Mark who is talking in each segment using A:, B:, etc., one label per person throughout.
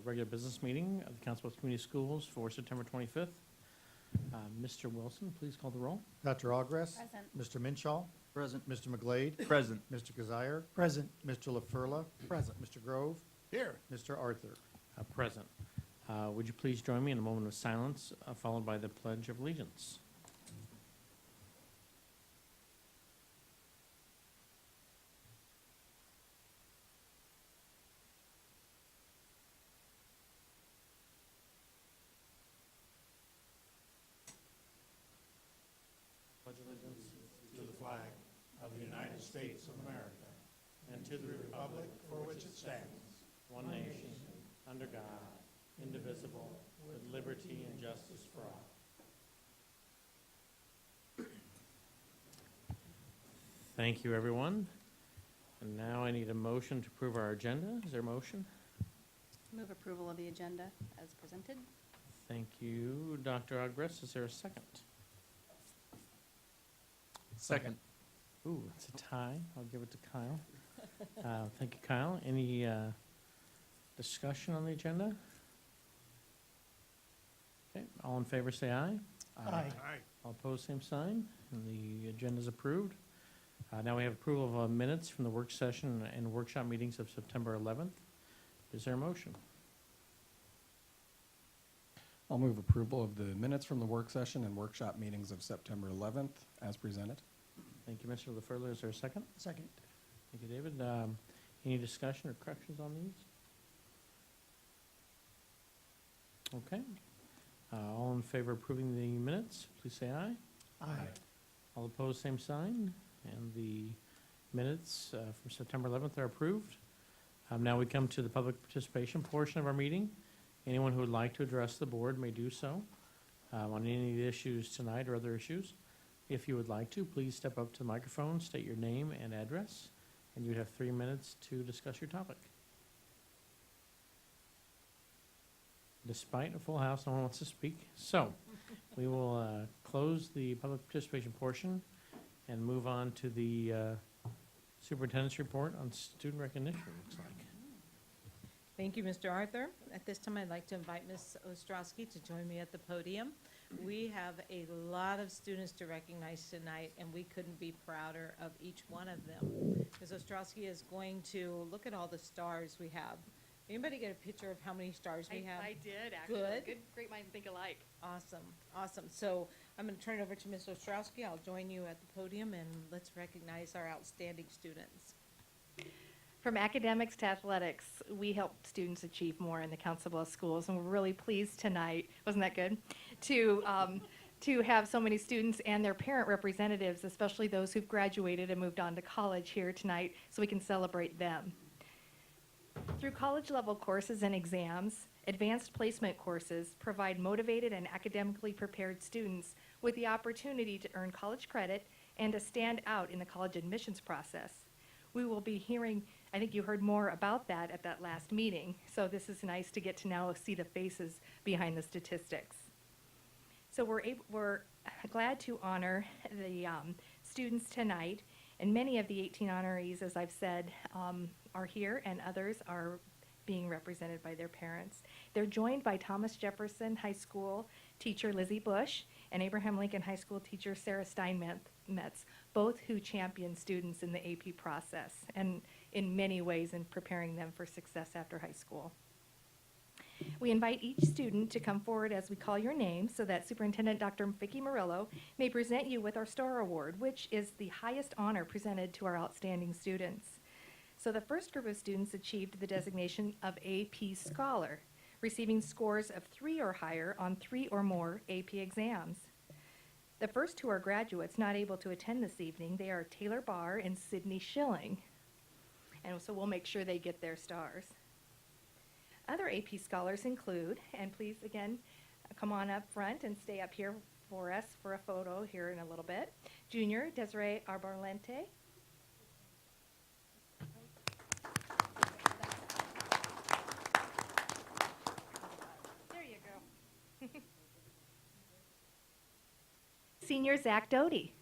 A: regular business meeting of the Council Bluffs Community Schools for September 25th. Mr. Wilson, please call the roll.
B: Dr. Ogres?
C: Present.
B: Mr. Minshaw?
D: Present.
B: Mr. McGlade?
D: Present.
B: Mr. Kazire?
D: Present.
B: Mr. LaFurla?
D: Present.
B: Mr. Grove?
D: Here.
B: Mr. Arthur?
A: Present. Would you please join me in a moment of silence, followed by the Pledge of Allegiance? Pledge allegiance
E: to the flag of the United States of America and to the republic for which it stands,
A: one nation, under God, indivisible, with liberty and justice for all. Thank you, everyone. And now I need a motion to approve our agenda. Is there a motion?
C: Move approval of the agenda as presented.
A: Thank you, Dr. Ogres. Is there a second?
D: Second.
A: Ooh, it's a tie. I'll give it to Kyle. Thank you, Kyle. Any discussion on the agenda? Okay, all in favor say aye.
D: Aye.
A: All opposed, same sign. And the agenda is approved. Now we have approval of minutes from the work session and workshop meetings of September 11th. Is there a motion?
F: I'll move approval of the minutes from the work session and workshop meetings of September 11th as presented.
A: Thank you, Mr. LaFurla. Is there a second?
D: Second.
A: Thank you, David. Any discussion or corrections on these? Okay. All in favor of approving the minutes, please say aye.
D: Aye.
A: All opposed, same sign. And the minutes from September 11th are approved. Now we come to the public participation portion of our meeting. Anyone who would like to address the board may do so on any of the issues tonight or other issues. If you would like to, please step up to the microphone, state your name and address, and you have 3 minutes to discuss your topic. Despite a full house, no one wants to speak. So we will close the public participation portion and move on to the superintendent's report on student recognition, it looks like.
G: Thank you, Mr. Arthur. At this time, I'd like to invite Ms. Ostrowski to join me at the podium. We have a lot of students to recognize tonight, and we couldn't be prouder of each one of them. Ms. Ostrowski is going to look at all the stars we have. Anybody get a picture of how many stars we have?
C: I did, actually.
G: Good.
C: Great minds think alike.
G: Awesome, awesome. So I'm going to turn it over to Ms. Ostrowski. I'll join you at the podium, and let's recognize our outstanding students.
H: From academics to athletics, we help students achieve more in the Council Bluffs schools, and we're really pleased tonight, wasn't that good, to have so many students and their parent representatives, especially those who've graduated and moved on to college here tonight, so we can celebrate them. Through college-level courses and exams, advanced placement courses provide motivated and academically prepared students with the opportunity to earn college credit and to stand out in the college admissions process. We will be hearing, I think you heard more about that at that last meeting, so this is nice to get to now see the faces behind the statistics. So we're glad to honor the students tonight, and many of the 18 honorees, as I've said, are here, and others are being represented by their parents. They're joined by Thomas Jefferson High School teacher Lizzie Bush and Abraham Lincoln High School teacher Sarah Steinmetz, both who champion students in the AP process and in many ways in preparing them for success after high school. We invite each student to come forward as we call your name so that Superintendent Dr. Vicki Murillo may present you with our STAR Award, which is the highest honor presented to our outstanding students. So the first group of students achieved the designation of AP Scholar, receiving scores of 3 or higher on 3 or more AP exams. The first 2 are graduates not able to attend this evening. They are Taylor Barr and Sydney Schilling. And so we'll make sure they get their stars. Other AP scholars include, and please again, come on up front and stay up here for us for a photo here in a little bit. Junior Desiree Arbolente. There you go. Senior Zach Doty.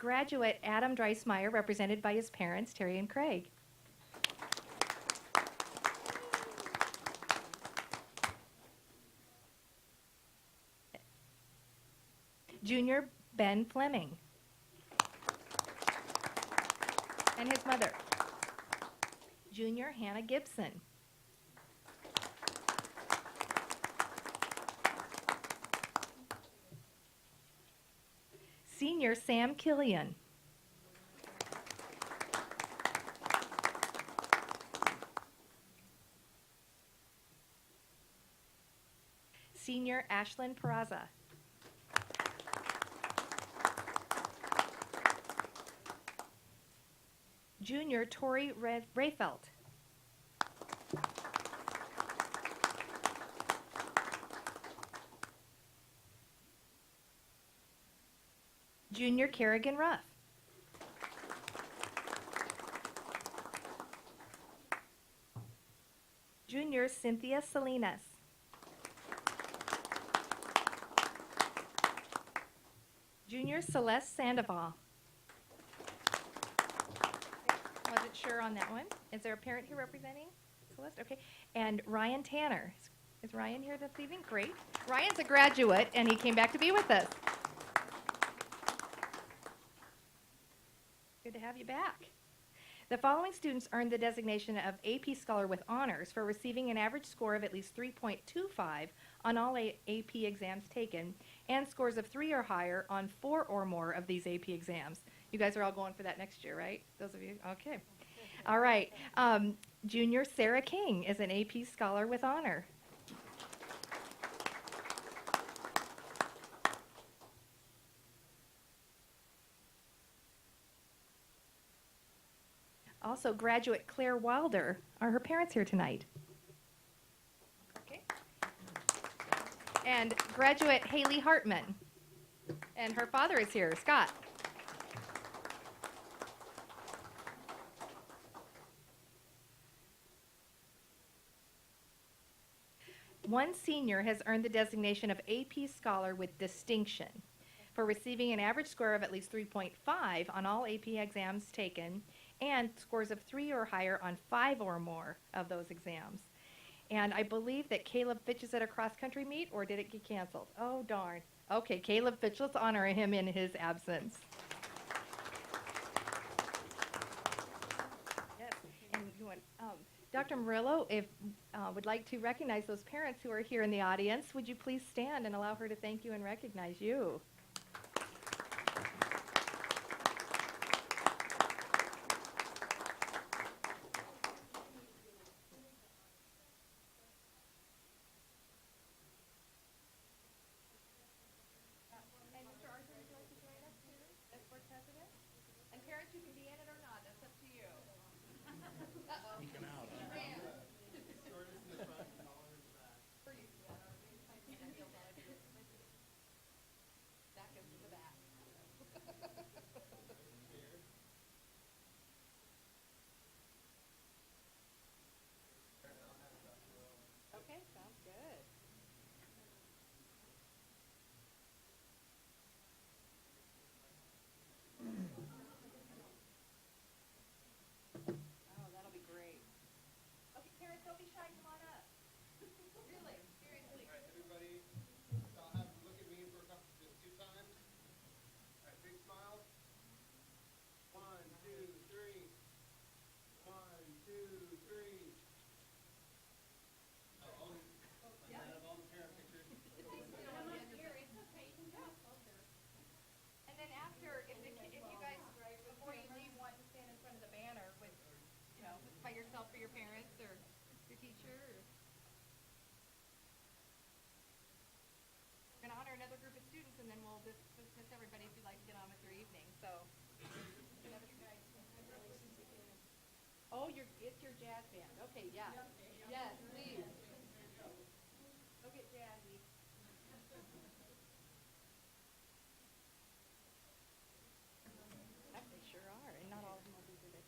H: graduate Adam Dreismeyer, represented by his parents, Terry and Craig. Junior Ben Fleming. And his mother. Junior Hannah Gibson. Senior Sam Killian. Senior Ashlyn Peraza. Junior Tori Rayfelt. Junior Kerrigan Ruff. Junior Cynthia Salinas. Junior Celeste Sandoval. Wasn't sure on that one. Is there a parent here representing Celeste? Okay. And Ryan Tanner. Is Ryan here this evening? Great. Ryan's a graduate, and he came back to be with us. Good to have you back. The following students earned the designation of AP Scholar with Honors for receiving an average score of at least 3.25 on all AP exams taken and scores of 3 or higher on 4 or more of these AP exams. You guys are all going for that next year, right? Those of you? Okay. All right. Junior Sarah King is an AP Scholar with Honor. Also, graduate Claire Wilder. Are her parents here tonight? Okay. And graduate Haley Hartman. And her father is here, Scott. One senior has earned the designation of AP Scholar with Distinction for receiving an average score of at least 3.5 on all AP exams taken and scores of 3 or higher on 5 or more of those exams. And I believe that Caleb Fitch is at a cross-country meet, or did it get canceled? Oh, darn. Okay, Caleb Fitch, let's honor him in his absence. Yes, and you want, Dr. Murillo, if would like to recognize those parents who are here in the audience, would you please stand and allow her to thank you and recognize you? And Mr. Arthur, would you like to join us too, as board president? And parents, you can be in it or not, that's up to you.
E: Speaking out.
H: Back into the back. Okay, sounds good. Oh, that'll be great. Okay, parents, don't be shy, come on up. Really, seriously.
D: All right, everybody, I'll have them look at me for a couple, just 2 times. All right, big smiles. 1, 2, 3. 1, 2, 3. Oh, all these, like that of all the parent pictures.
H: And then after, if you guys, before you leave, want to stand in front of the banner with, you know, by yourself or your parents or your teacher or. We're gonna honor another group of students and then we'll dismiss everybody if you'd like to get on with your evening, so. Whenever you guys. Oh, it's your jazz band, okay, yeah. Yes, please. Go get jazzy. Yep, they sure are, and not all of them will be good.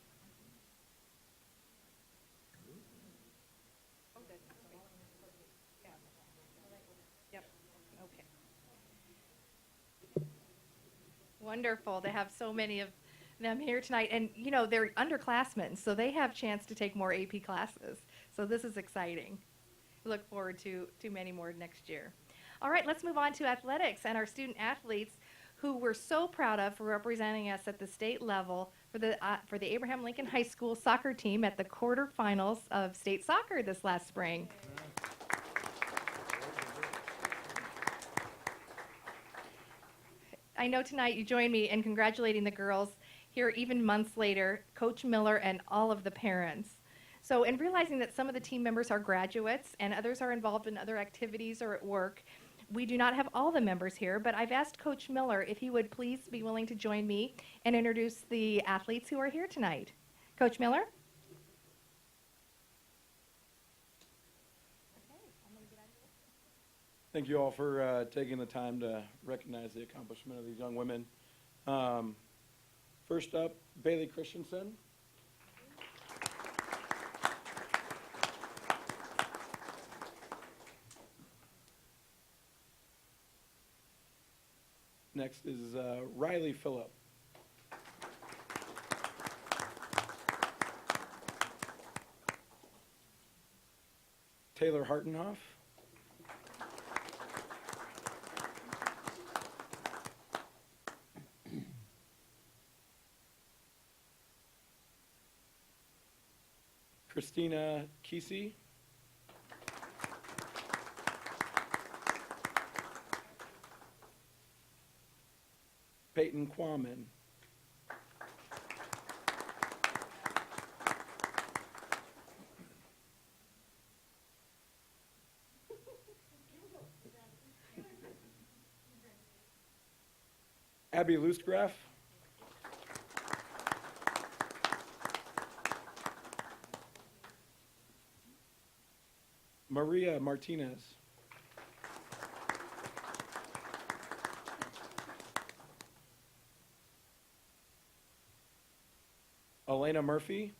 H: Oh, good. Yeah. Yep, okay. Wonderful to have so many of them here tonight. And, you know, they're underclassmen, so they have chance to take more AP classes. So this is exciting. Look forward to many more next year. All right, let's move on to athletics and our student athletes who we're so proud of for representing us at the state level for the Abraham Lincoln High School soccer team at the quarterfinals of state soccer this last spring. I know tonight you join me in congratulating the girls here even months later, Coach Miller and all of the parents. So in realizing that some of the team members are graduates and others are involved in other activities or at work, we do not have all the members here, but I've asked Coach Miller if he would please be willing to join me and introduce the athletes who are here tonight. Coach Miller?
I: Thank you all for taking the time to recognize the accomplishment of these young women. First up, Bailey Christensen. Next is Riley Phillip. Taylor Hartenhoff. Christina Kesey. Peyton Quammen. Abby Lustgraf. Maria Martinez. Elena Murphy.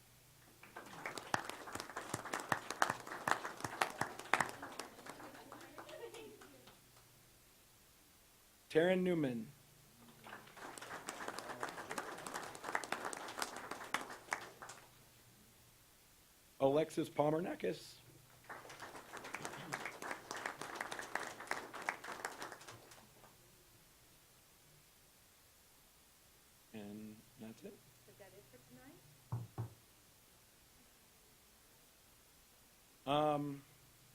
I: Taryn Newman. Alexis Palmernakis. And that's it.
G: Is that it for tonight?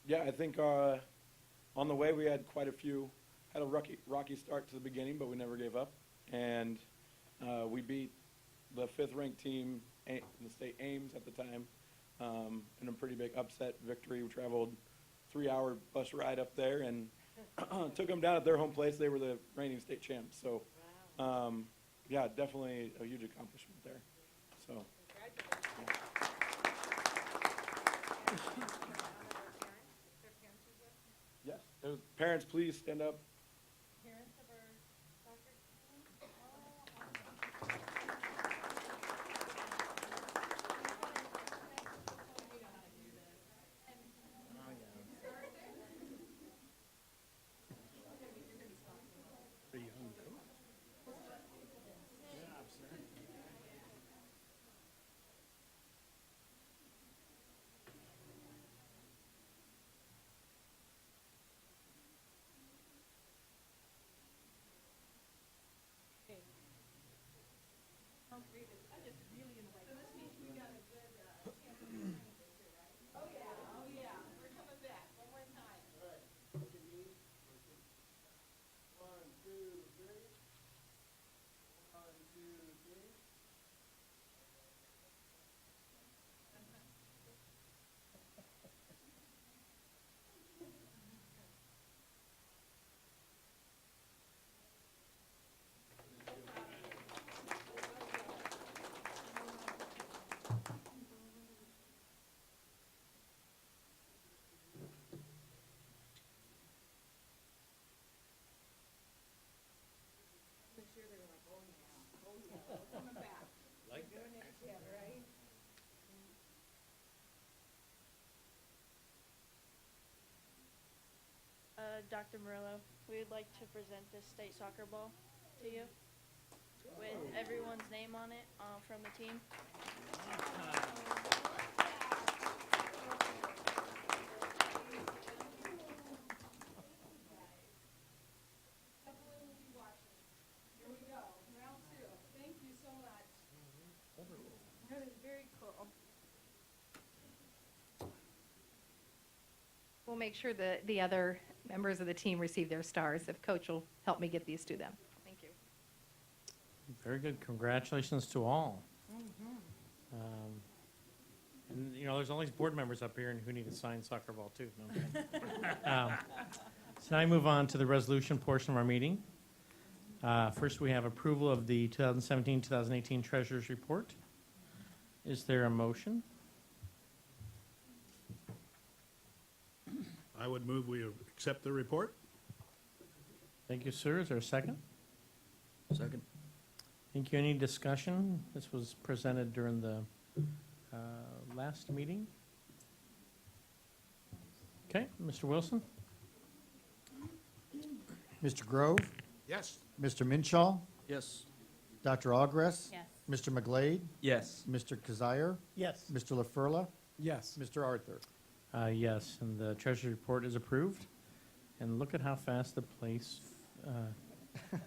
I: Yeah, I think on the way we had quite a few, had a rocky start to the beginning, but we never gave up. And we beat the 5th-ranked team in the state Ames at the time in a pretty big upset victory. We traveled 3-hour bus ride up there and took them down at their home place. They were the reigning state champs. So, yeah, definitely a huge accomplishment there. So. Yes. Parents, please stand up.
G: Parents of our soccer team?
J: Dr. Murillo, we would like to present this state soccer ball to you. everyone's name on it from the team.
G: That is very cool.
H: We'll make sure that the other members of the team receive their stars, if Coach will help me get these to them. Thank you.
A: Very good. Congratulations to all. And, you know, there's all these board members up here and who need a signed soccer ball too. No, I'm kidding. So now I move on to the resolution portion of our meeting. First, we have approval of the 2017-2018 Treasurers Report. Is there a motion?
E: I would move we accept the report.
A: Thank you, sir. Is there a second?
B: Second.
A: Thank you. Any discussion? This was presented during the last meeting. Okay, Mr. Wilson?
B: Mr. Grove?
E: Yes.
B: Mr. Minshaw?
F: Yes.
B: Dr. Ogres?
C: Yes.
B: Mr. McGlade?
F: Yes.
B: Mr. Kazire?
E: Yes.
B: Mr. LaFurla?
F: Yes.
B: Mr. Arthur?
A: Yes, and the treasurer's report is approved. And look at how fast the place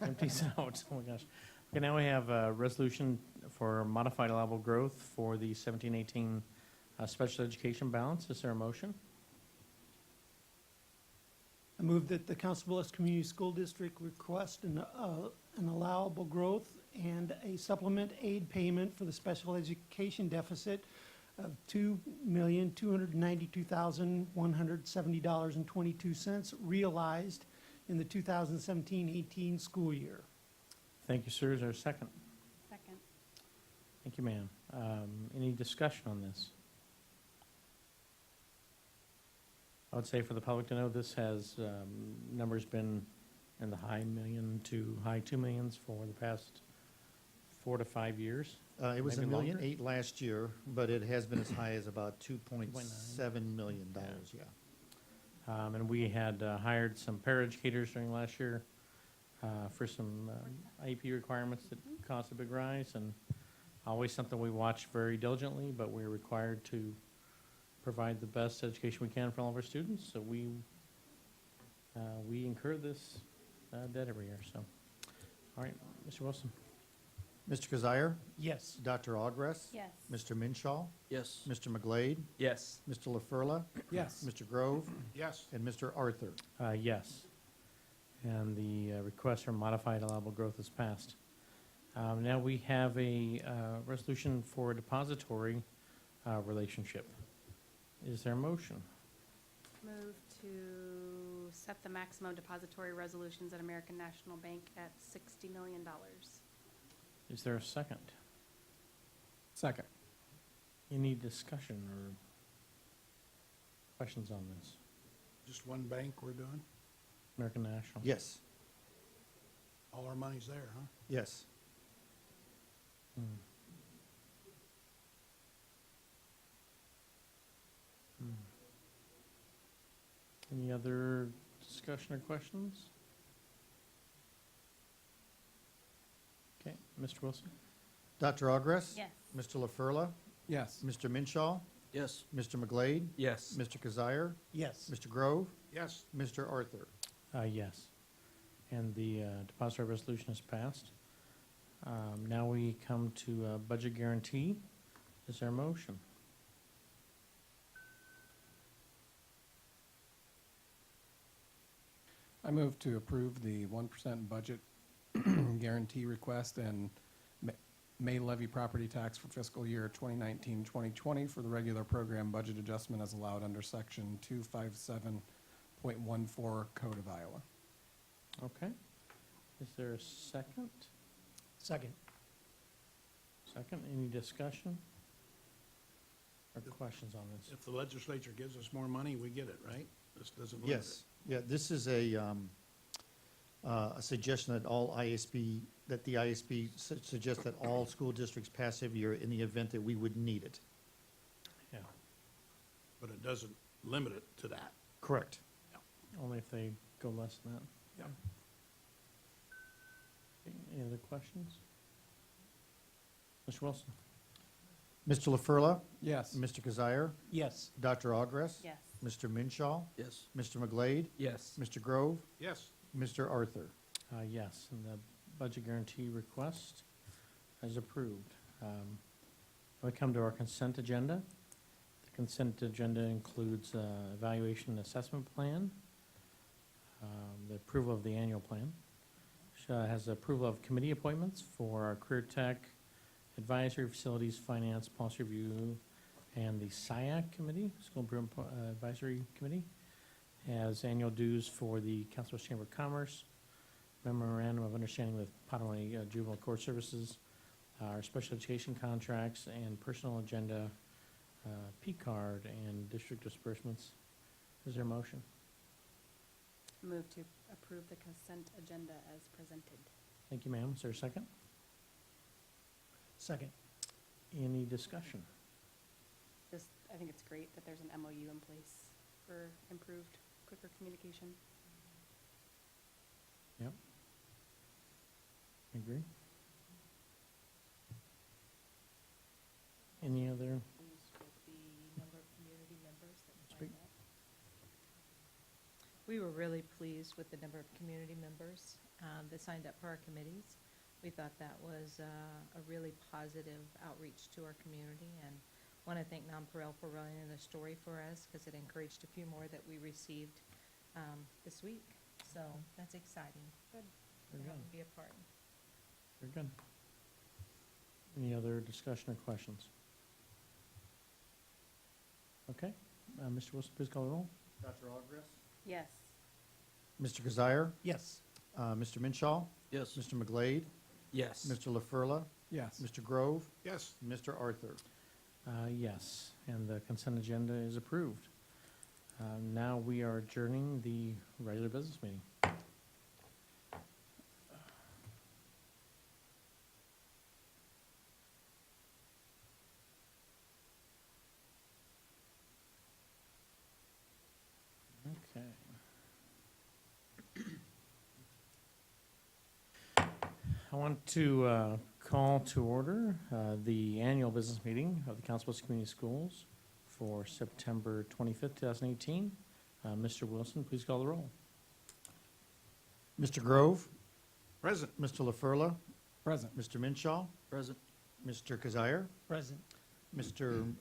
A: empties out. Oh my gosh. Okay, now we have a resolution for modified allowable growth for the 17-18 special education balance. Is there a motion?
K: I move that the Council Bluffs Community School District request an allowable growth and a supplement aid payment for the special education deficit of $2,292,170.22 realized in the 2017-18 school year.
A: Thank you, sir. Is there a second?
C: Second.
A: Thank you, ma'am. Any discussion on this? I would say for the public to know, this has, numbers been in the high million to high 2 millions for the past 4 to 5 years.
B: It was
A: Maybe
B: $1.8 million
A: longer?
B: last year, but it has been as high as about $2.7 million, yeah.
A: And we had hired some paraeducators during last year for some IEP requirements that caused a big rise, and always something we watch very diligently, but we're required to provide the best education we can for all of our students. So we incur this debt every year. So, all right, Mr. Wilson.
B: Mr. Kazire?
K: Yes.
B: Dr. Ogres?
C: Yes.
B: Mr. Minshaw?
F: Yes.
B: Mr. McGlade?
F: Yes.
B: Mr. LaFurla?
K: Yes.
B: Mr. Grove?
E: Yes.
B: And Mr. Arthur?
A: Yes. And the request for modified allowable growth is passed. Now we have a resolution for a depository relationship. Is there a motion?
C: Move to set the maximum depository resolutions at American National Bank at $60 million.
A: Is there a second?
F: Second.
A: Any discussion or questions on this?
E: Just one bank we're doing?
A: American National?
B: Yes,
E: All our money's there, huh?
B: yes.
A: Hmm. Hmm. Any other discussion or questions? Okay, Mr. Wilson?
B: Dr. Ogres?
C: Yes.
B: Mr. LaFurla?
F: Yes.
B: Mr. Minshaw?
F: Yes.
B: Mr. McGlade?
F: Yes.
B: Mr. Kazire?
K: Yes.
B: Mr. Grove?
E: Yes.
B: Mr. Arthur?
A: Yes. And the depository resolution is passed. Now we come to budget guarantee. Is there a motion?
F: I move to approve the 1% budget guarantee request and may levy property tax for fiscal year 2019-2020 for the regular program budget adjustment as allowed under section 257.14 Code of Iowa.
A: Okay. Is there a second?
K: Second.
A: Second, any discussion or questions on this?
E: If the legislature gives us more money, we get it, right? This doesn't limit it.
B: Yes, yeah, this is a suggestion that all ISB, that the ISB suggests that all school districts pass every year in the event that we would need it.
A: Yeah,
E: But it doesn't limit it to that.
B: Correct.
A: only if they go less than that.
E: Yeah.
A: Okay, any other questions? Mr. Wilson?
B: Mr. LaFurla,
F: Yes.
B: Mr. Kazire,
K: Yes.
B: Dr. Ogres,
C: Yes.
B: Mr. Minshaw,
I: Yes.
B: Mr. McGlade,
F: Yes.
B: Mr. Grove,
E: Yes.
B: Mr. Arthur.
A: Yes, and the budget guarantee request is approved. We come to our consent agenda. The consent agenda includes evaluation and assessment plan, the approval of the annual plan, has approval of committee appointments for our Career Tech, Advisory Facilities, Finance, Policy Review, and the SIAC Committee, School Improvement Advisory Committee, has annual dues for the Councilor's Chamber of Commerce, memorandum of understanding with Potawatomi Juvenile Court Services, our special education contracts, and personal agenda, P-card, and district disbursements. Is there a motion?
C: Move to approve the consent agenda as presented.
A: Thank you, ma'am. Is there a second?
K: Second.
A: Any discussion?
C: Just, I think it's great that there's an MOU in place for improved, quicker communication.
A: Yep. Agree. Any other? Speak.
G: We were really pleased with the number of community members that signed up for our committees. We thought that was a really positive outreach to our community, and want to thank Nonpareil for running the story for us, because it encouraged a few more that we received this week. So that's exciting. Good.
A: Very
G: To have
A: good.
G: them be a part.
A: Very good. Any other discussion or questions? Okay. Mr. Wilson, please call the roll.
B: Dr. Ogres?
C: Yes.
B: Mr. Kazire?
K: Yes.
B: Mr. Minshaw?
I: Yes.
B: Mr. McGlade?
I: Yes.
B: Mr. LaFurla,
F: Yes.
B: Mr. Grove,
E: Yes.
B: Mr. Arthur.
A: Yes, and the consent agenda is approved. Now we are adjourning the regular business meeting. Okay. I want to call to order the annual business meeting of the Council Bluffs Community Schools for September 25th, 2018. Mr. Wilson, please call the roll.
B: Mr. Grove,
E: Present.
B: Mr. LaFurla,
F: Present.
B: Mr. Minshaw,
I: Present.
B: Mr. Kazire,
K: Present.
B: Mr.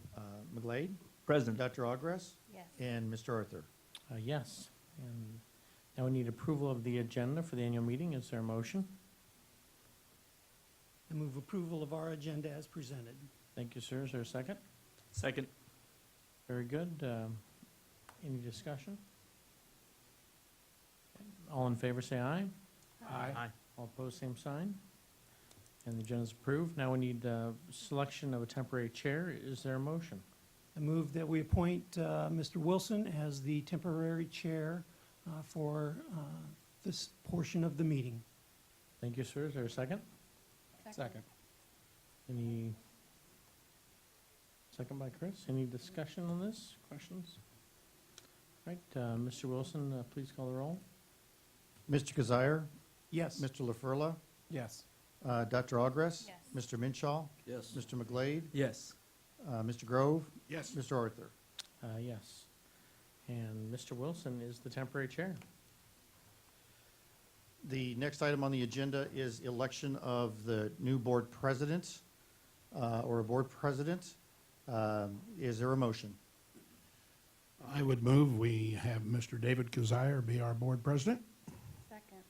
B: McGlade,
I: Present.
B: Dr. Ogres,
C: Yes.
B: and Mr. Arthur.
A: Yes, and now we need approval of the agenda for the annual meeting. Is there a motion?
K: I move approval of our agenda as presented.
A: Thank you, sir. Is there a second?
I: Second.
A: Very good. Any discussion? All in favor, say aye.
F: Aye.
A: All opposed, same sign. And the agenda is approved. Now we need selection of a temporary chair. Is there a motion?
K: I move that we appoint Mr. Wilson as the temporary chair for this portion of the meeting.
A: Thank you, sir. Is there a second?
F: Second.
A: Any, second by Chris. Any discussion on this? Questions? Right, Mr. Wilson, please call the roll.
B: Mr. Kazire,
K: Yes.
B: Mr. LaFurla,
F: Yes.
B: Dr. Ogres,
C: Yes.
B: Mr. Minshaw,
I: Yes.
B: Mr. McGlade,
I: Yes.
B: Mr. Grove,
E: Yes.
B: Mr. Arthur.
A: Yes. And Mr. Wilson is the temporary chair.
B: The next item on the agenda is election of the new board president, or a board president. Is there a motion?
E: I would move we have Mr. David Kazire be our board president.
C: Second.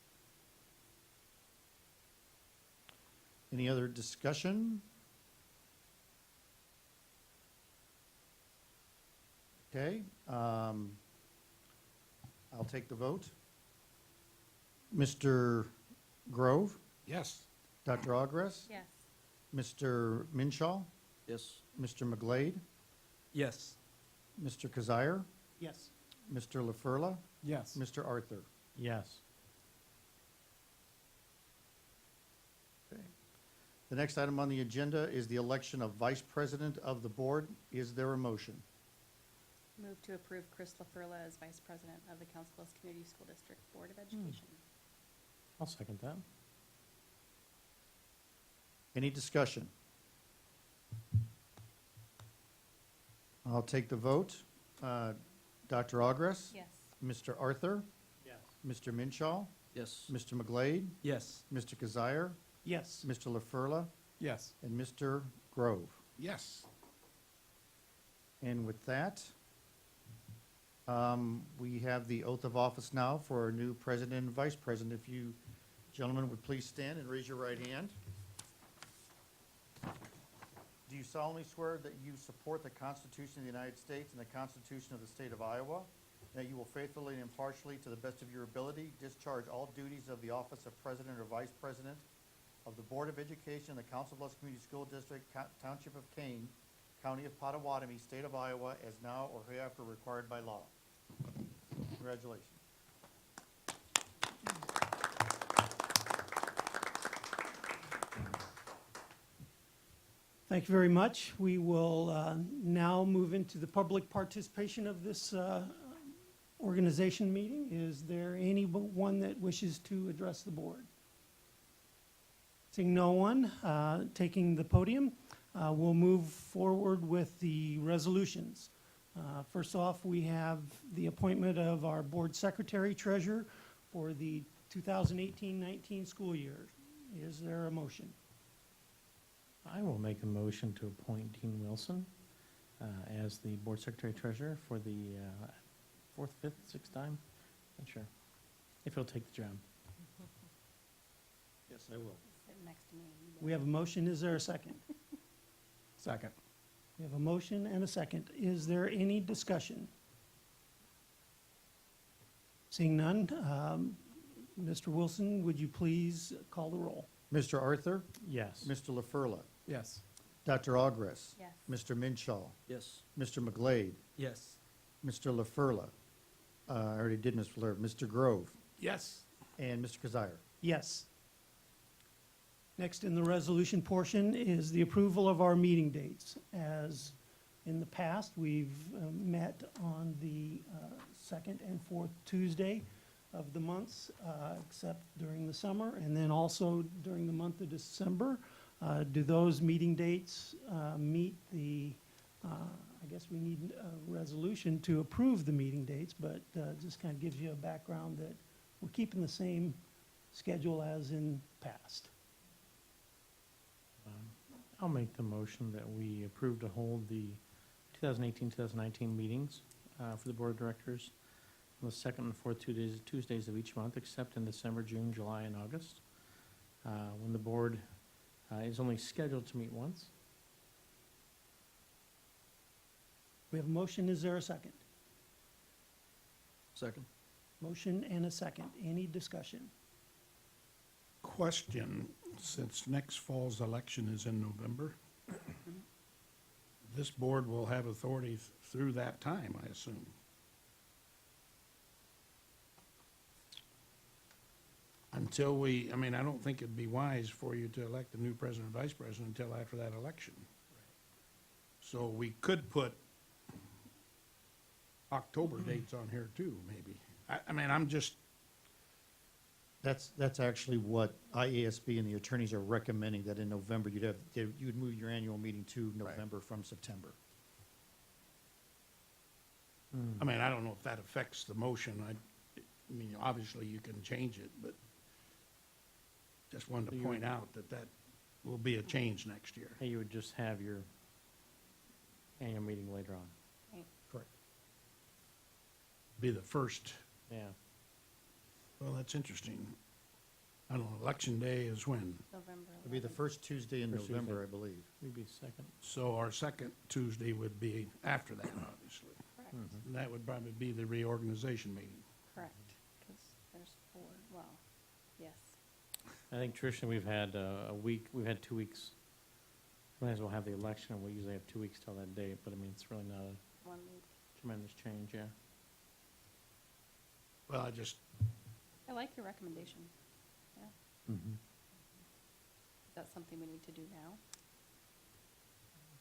B: Any other discussion? Okay, I'll take the vote. Mr. Grove,
E: Yes.
B: Dr. Ogres,
C: Yes.
B: Mr. Minshaw,
I: Yes.
B: Mr. McGlade,
I: Yes.
B: Mr. Kazire,
K: Yes.
B: Mr. LaFurla,
F: Yes.
B: Mr. Arthur.
A: Yes.
B: Okay. The next item on the agenda is the election of vice president of the board. Is there a motion?
C: Move to approve Chris LaFurla as Vice President of the Council Bluffs Community School District Board of Education.
A: I'll second that.
B: Any discussion? I'll take the vote. Dr. Ogres?
C: Yes.
B: Mr. Arthur?
A: Yes.
B: Mr. Minshaw?
E: Yes.
B: Mr. McGlade?
E: Yes.
B: Mr. Kazire?
K: Yes.
B: Mr. LaFurla?
F: Yes.
B: And Mr. Grove.
E: Yes.
B: And with that, we have the oath of office now for our new president and vice president. If you gentlemen would please stand and raise your right hand. Do you solemnly swear that you support the Constitution of the United States and the Constitution of the State of Iowa, and that you will faithfully and impartially, to the best of your ability, discharge all duties of the office of president or vice president of the Board of Education, the Council Bluffs Community School District, Township of Kane, County of Potawatomi, State of Iowa, as now or hereafter required by law? Congratulations.
K: Thank you very much. We will now move into the public participation of this organization meeting. Is there anyone that wishes to address the board? Seeing no one taking the podium, we'll move forward with the resolutions. First off, we have the appointment of our board secretary treasurer for the 2018-19 school year. Is there a motion?
A: I will make a motion to appoint Dean Wilson as the board secretary treasurer for the fourth, fifth, sixth time. Not sure. If he'll take the job.
B: Yes, I will.
C: Sitting next to me.
K: We have a motion. Is there a second?
F: Second.
K: We have a motion and a second. Is there any discussion? Seeing none, Mr. Wilson, would you please call the roll?
B: Mr. Arthur?
A: Yes.
B: Mr. LaFurla?
F: Yes.
B: Dr. Ogres?
C: Yes.
B: Mr. Minshaw?
E: Yes.
B: Mr. McGlade?
E: Yes.
B: Mr. LaFurla? I already did Mr. LaFurla. Mr. Grove?
E: Yes.
B: And Mr. Kazire?
K: Yes. Next in the resolution portion is the approval of our meeting dates. As in the past, we've met on the second and fourth Tuesday of the months, except during the summer, and then also during the month of December. Do those meeting dates meet the, I guess we need a resolution to approve the meeting dates, but just kind of gives you a background that we're keeping the same schedule as in past.
A: I'll make the motion that we approve to hold the 2018-2019 meetings for the board of directors on the second and fourth Tuesdays of each month, except in December, June, July, and August, when the board is only scheduled to meet once.
K: We have a motion. Is there a second?
E: Second.
K: Motion and a second. Any discussion?
E: Question, since next fall's election is in November, this board will have authority through that time, I assume. Until I mean, I don't think it'd be wise for you to elect a new president and vice president until after that election. So we could put October dates on here too, maybe. I mean, I'm just,
B: That's actually what IASB and the attorneys are recommending, that in November you'd move your annual meeting to November from September.
E: I mean, I don't know if that affects the motion. I mean, obviously you can change it, but just wanted to point out that that will be a change next year.
A: Hey, you would just have your annual meeting later on.
B: Correct.
E: Be the first.
A: Yeah.
E: Well, that's interesting. I don't know, election day is when?
C: November
B: It'll be the
C: 11th.
B: first Tuesday in
A: First
B: November,
A: Tuesday.
B: I believe.
A: We'd be second.
E: So our second Tuesday would be after that, obviously.
C: Correct,
E: And that would probably be the reorganization meeting.
C: correct, because there's four, well, yes.
A: I think traditionally we've had a week, we've had 2 weeks. Might as well have the election, and we usually have 2 weeks till that date, but I mean, it's really not a
C: 1 week.
A: tremendous change, yeah.
E: Well, I just,
C: I like your recommendation. Yeah.
A: Mm-hmm.
C: Is that something we need to do now?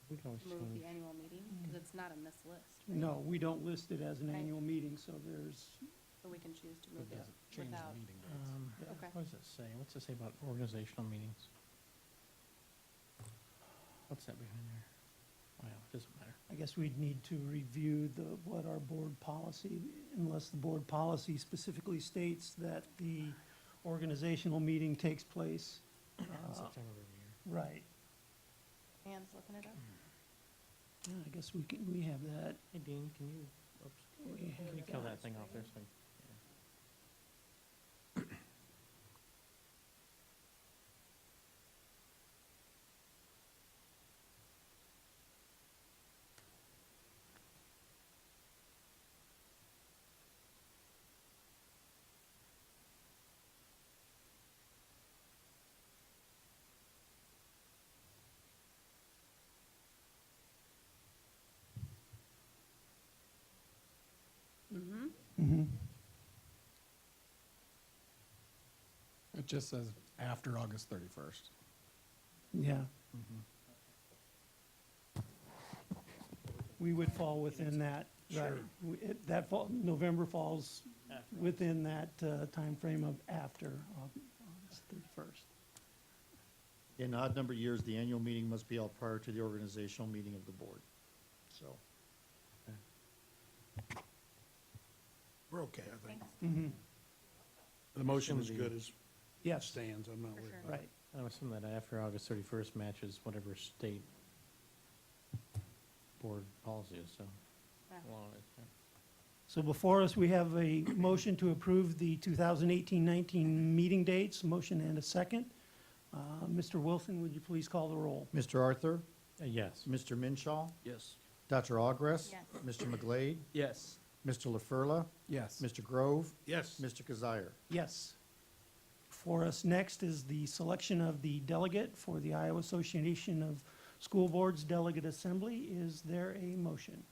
A: We can always
C: Move
A: change.
C: the annual meeting? Because it's not in this list, right?
K: No, we don't list it as an
C: Right.
K: annual meeting, so there's,
C: So we can choose to move it
F: Change the
C: without.
F: meeting dates.
K: yeah.
C: Okay.
A: What does it say? What's it say about organizational meetings? What's that behind there? Well, it doesn't matter.
K: I guess we'd need to review what our board policy, unless the board policy specifically states that the organizational meeting takes place.
A: In September of every year.
K: Right.
C: Anne's looking it up.
K: Yeah, I guess we have that.
A: Hey, Dean, can you, oops,
K: We
A: can you
K: have
A: kill
K: that.
A: that thing off there? So,
C: Mm-hmm.
K: Mm-hmm.
F: It just says after August 31st.
K: Yeah. We would fall within that, right. November falls within that timeframe of after August 31st.
B: In odd number years, the annual meeting must be held prior to the organizational meeting of the board. So,
E: We're okay, I think.
K: Mm-hmm.
E: The motion is
A: Assume the-
E: good as
K: Yes,
E: stands, I'm not
C: For
E: worried
C: sure.
E: about it.
K: right.
A: I would assume that after August 31st matches whatever state board policy is, so.
C: Yeah.
A: along with it, yeah.
K: So before us, we have a motion to approve the 2018-19 meeting dates, motion and a second. Mr. Wilson, would you please call the roll?
B: Mr. Arthur,
A: Yes.
B: Mr. Minshaw,
I: Yes.
B: Dr. Ogres.
C: Yes.
B: Mr. McGlade,
I: Yes.
B: Mr. LaFurla,
F: Yes.
B: Mr. Grove,
E: Yes,
B: Mr. Kazire.
K: Yes. For us next is the selection of the delegate for the Iowa Association of School Boards Delegate Assembly. Is there a motion?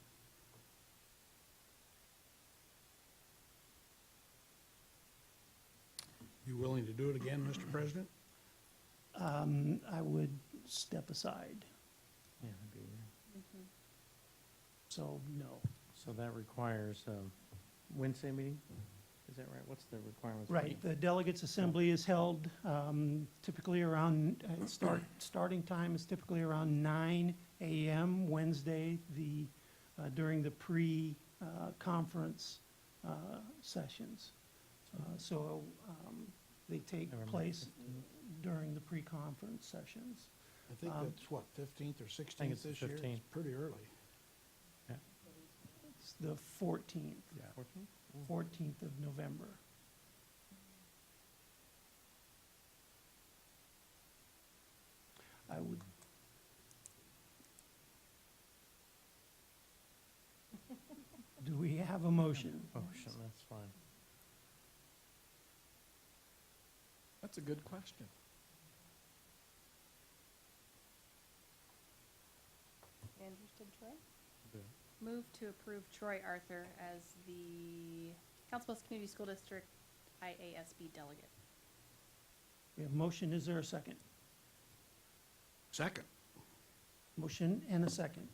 E: you willing to do it again, Mr. President?
K: I would step aside,
A: Yeah, that'd be weird.
C: Mm-hmm.
K: so no.
A: So that requires a Wednesday meeting? Is that right? What's the requirements?
K: Right, the Delegates Assembly is held typically around, starting time is typically around 9 a.m. Wednesday, during the pre-conference sessions. So they take
A: November
K: place
A: 15th.
K: during the pre-conference sessions.
E: I think that's what, 15th or 16th
A: it's the
E: this year?
A: 15th.
E: It's pretty early.
K: It's the 14th,
F: Yeah.
A: 14th?
K: 14th of November. I would. Do we have a motion?
A: Oh, shit, that's fine.
F: That's a good question.
C: Interested, Troy?
A: Good.
C: Move to approve Troy Arthur as the Council Bluffs Community School District IASB delegate.
K: We have a motion, is there a second?
E: Second.
K: Motion and a second.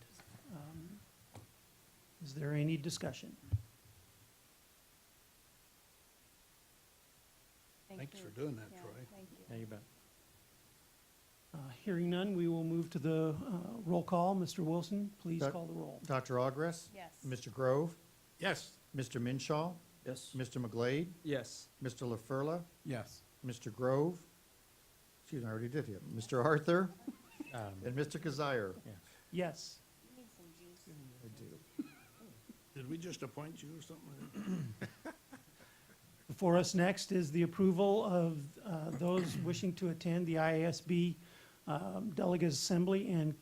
K: Is there any discussion?
E: Thanks
C: you.
E: for doing that,
C: Yeah,
E: Troy.
C: thank you.
A: Yeah, you bet.
K: Hearing none, we will move to the roll call. Mr. Wilson, please
B: Doc-
K: call the roll.
B: Dr. Ogres,
C: Yes.
B: Mr. Grove,
E: Yes,
B: Mr. Minshaw,
I: Yes.
B: Mr. McGlade,
I: Yes.
B: Mr. LaFurla,
F: Yes.
B: Mr. Grove, excuse me, I already did him, Mr. Arthur,
A: Um,
B: and Mr. Kazire.
K: Yes.
C: You need some juice.
B: I do.
E: did we just appoint you or something?
K: Before us next is the approval of those wishing to attend the IASB Delegate Assembly and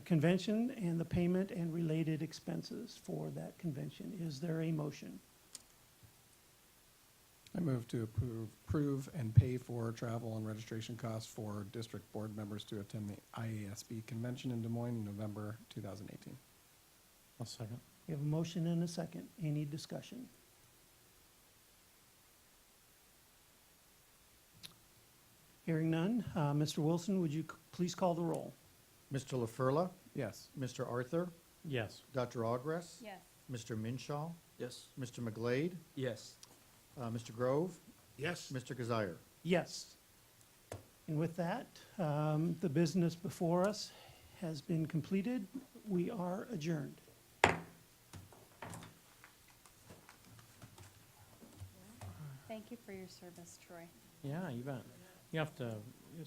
K: Convention and the payment and related expenses for that convention. Is there a motion?
F: I move to approve and pay for travel and registration costs for district board members to attend the IASB convention in Des Moines in November 2018.
A: I'll second.
K: We have a motion and a second. Any discussion? Hearing none. Mr. Wilson, would you please call the roll?
B: Mr. LaFurla,
F: Yes.
B: Mr. Arthur,
A: Yes.
B: Dr. Ogres,
C: Yes.
B: Mr. Minshaw,
I: Yes.
B: Mr. McGlade,
I: Yes.
B: Mr. Grove,
E: Yes,
B: Mr. Kazire.
K: Yes. And with that, the business before us has been completed. We are adjourned.
C: Thank you for your service, Troy.
A: Yeah, you bet. You have to